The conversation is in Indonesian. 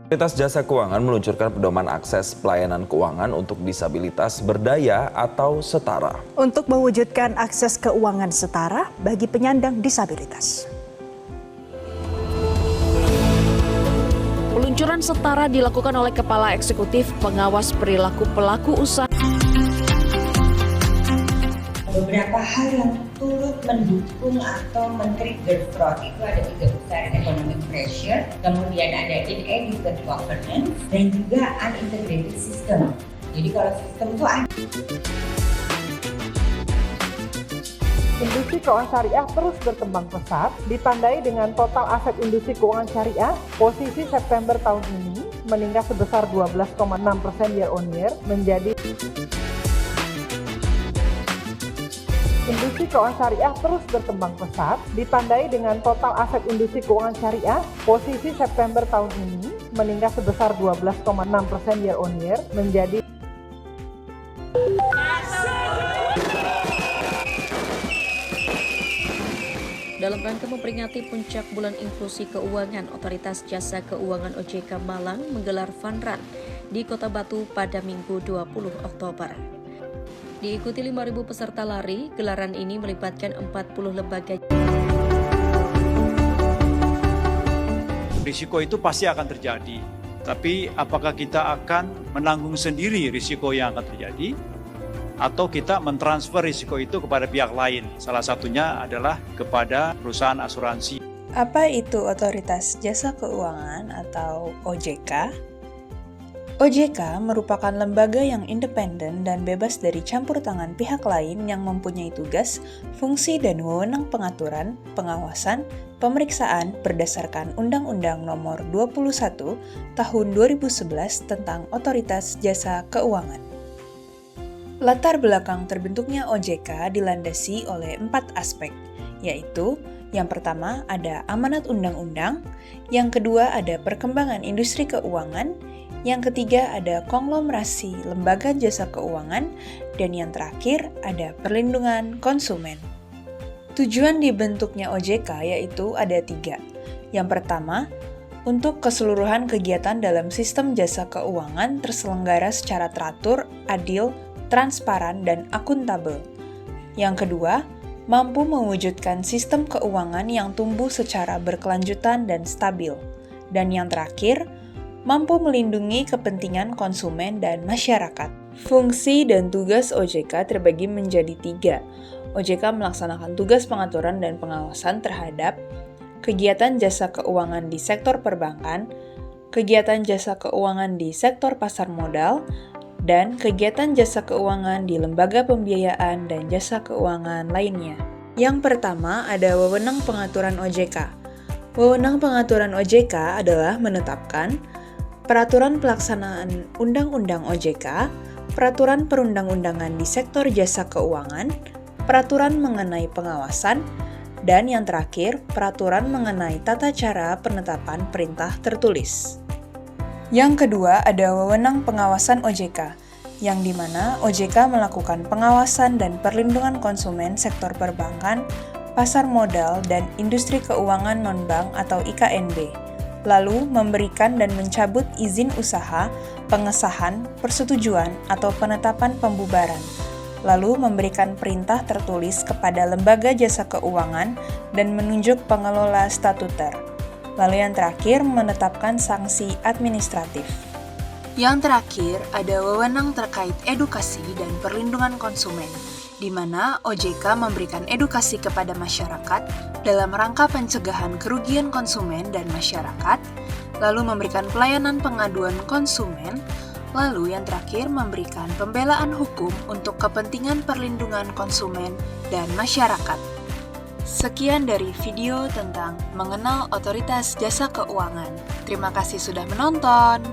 Otoritas Jasa Keuangan meluncurkan pedoman akses pelayanan keuangan untuk disabilitas berdaya atau setara. Untuk mewujudkan akses keuangan setara bagi penyandang disabilitas. Peluncuran setara dilakukan oleh Kepala Eksekutif Pengawas Perilaku Pelaku Usaha. Beberapa hal yang turut mendukung atau men-trigger fraud itu ada 3 besar: economic pressure, kemudian ada inadequate governance, dan juga unintegrated system. Jadi kalau sistem itu ada. Industri keuangan syariah terus berkembang pesat, ditandai dengan total aset industri keuangan syariah posisi September tahun ini meningkat sebesar 12,6% year on year menjadi. Industri keuangan syariah terus berkembang pesat, ditandai dengan total aset industri keuangan syariah posisi September tahun ini meningkat sebesar 12,6% year on year menjadi. Dalam rangka memperingati puncak bulan inklusi keuangan, Otoritas Jasa Keuangan OJK Malang menggelar fun run di Kota Batu pada Minggu 20 Oktober. Diikuti 5.000 peserta lari, gelaran ini melibatkan 40 lembaga. Risiko itu pasti akan terjadi, tapi apakah kita akan menanggung sendiri risiko yang akan terjadi, atau kita mentransfer risiko itu kepada pihak lain? Salah satunya adalah kepada perusahaan asuransi. Apa itu Otoritas Jasa Keuangan atau OJK? OJK merupakan lembaga yang independen dan bebas dari campur tangan pihak lain yang mempunyai tugas, fungsi, dan wewenang pengaturan, pengawasan, pemeriksaan berdasarkan Undang-Undang Nomor 21 Tahun 2011 tentang Otoritas Jasa Keuangan. Latar belakang terbentuknya OJK dilandasi oleh 4 aspek, yaitu yang pertama ada amanat undang-undang, yang kedua ada perkembangan industri keuangan, yang ketiga ada konglomerasi lembaga jasa keuangan, dan yang terakhir ada perlindungan konsumen. Tujuan dibentuknya OJK yaitu ada 3. Yang pertama, untuk keseluruhan kegiatan dalam sistem jasa keuangan terselenggara secara teratur, adil, transparan, dan akuntabel. Yang kedua, mampu mewujudkan sistem keuangan yang tumbuh secara berkelanjutan dan stabil. Dan yang terakhir, mampu melindungi kepentingan konsumen dan masyarakat. Fungsi dan tugas OJK terbagi menjadi 3. OJK melaksanakan tugas pengaturan dan pengawasan terhadap kegiatan jasa keuangan di sektor perbankan, kegiatan jasa keuangan di sektor pasar modal, dan kegiatan jasa keuangan di lembaga pembiayaan dan jasa keuangan lainnya. Yang pertama ada wewenang pengaturan OJK. Wewenang pengaturan OJK adalah menetapkan peraturan pelaksanaan Undang-Undang OJK, peraturan perundang-undangan di sektor jasa keuangan, peraturan mengenai pengawasan, dan yang terakhir, peraturan mengenai tata cara penetapan perintah tertulis. Yang kedua, ada wewenang pengawasan OJK, yang dimana OJK melakukan pengawasan dan perlindungan konsumen sektor perbankan, pasar modal, dan industri keuangan non-bank atau IKNB. Lalu memberikan dan mencabut izin usaha, pengesahan, persetujuan, atau penetapan pembubaran. Lalu memberikan perintah tertulis kepada lembaga jasa keuangan dan menunjuk pengelola statuter. Lalu yang terakhir, menetapkan sanksi administratif. Yang terakhir, ada wewenang terkait edukasi dan perlindungan konsumen, di mana OJK memberikan edukasi kepada masyarakat dalam rangka pencegahan kerugian konsumen dan masyarakat, lalu memberikan pelayanan pengaduan konsumen, lalu yang terakhir memberikan pembelaan hukum untuk kepentingan perlindungan konsumen dan masyarakat. Sekian dari video tentang mengenal Otoritas Jasa Keuangan. Terima kasih sudah menonton.